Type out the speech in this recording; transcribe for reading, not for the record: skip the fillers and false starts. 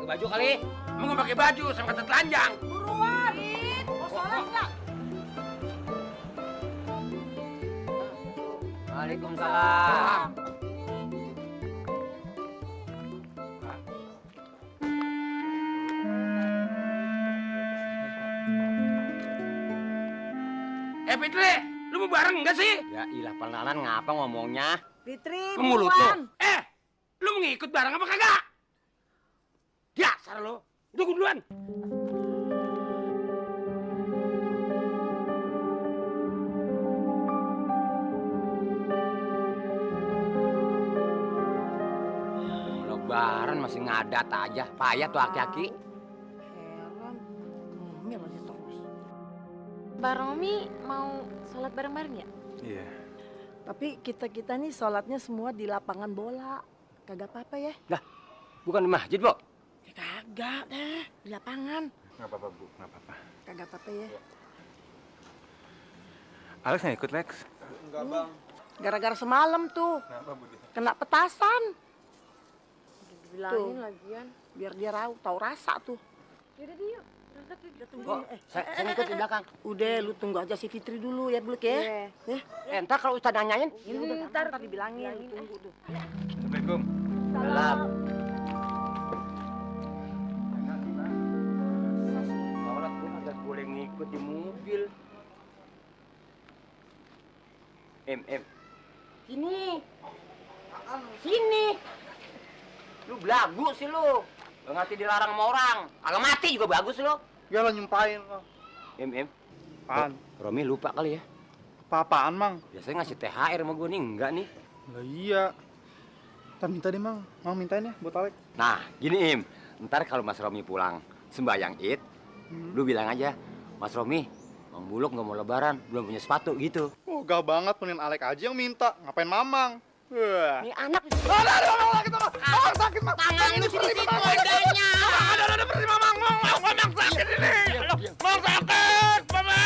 pakai baju kali. Mau nggak pakai baju sama kata telanjang. Buruan, It. Mau sholat nggak? Waalaikumsalam. Fitri, lu mau bareng nggak sih? Ya ilah pelan-pelan ngapa ngomongnya? Fitri, Mulut buruan. lu. Lu mau ngikut bareng apa kagak? Dasar lu. Udah gue duluan. Lebaran masih ngadat aja. Payah tuh aki-aki. Heran. Ngomel aja terus. Bang Romi mau sholat bareng-bareng ya? Iya. Tapi kita-kita nih sholatnya semua di lapangan bola. Kagak apa-apa ya? Lah, bukan di masjid, Bu. Ya kagak deh, di lapangan. Nggak apa-apa, Bu. Nggak apa-apa. Kagak apa-apa ya. Alex nggak ikut, Lex? Enggak, Bang. Gara-gara semalam tuh, Kenapa, Bu? kena petasan. Bilangin lagian. Biar dia tahu rasa tuh. Yaudah deh yuk. Berangkat yuk. Kita tunggu. Kok saya ngikut di belakang. Udah, lu tunggu aja si Fitri dulu ya, Blek ya. Iya. Ntar kalau Ustaz nanyain, Ini ntar dibilangin, lu tunggu tuh. Assalamualaikum. salam. Sholat gua kagak boleh ngikut di mobil. Sini. Sini. Lu belagu sih lu. Gak ngerti dilarang sama orang. Kalau mati juga bagus lu. Ya lo nyumpahin lo. Apaan? Romi lupa kali ya. Apa-apaan, Mang? Biasanya ngasih THR sama gue nih, enggak nih. Lah iya. Ntar minta deh, Mang. Mang mintain ya buat Alek. Nah, gini ntar kalau Mas Romi pulang sembayang Id, lu bilang aja, Mas Romi, Mang Buluk nggak mau lebaran, belum punya sepatu gitu. Oh, gak banget, mending Alek aja yang minta. Ngapain Mamang? Wah. Ini anak Aduh, sakit, Mang. Sakit, Mang. tangan lu sini modalnya.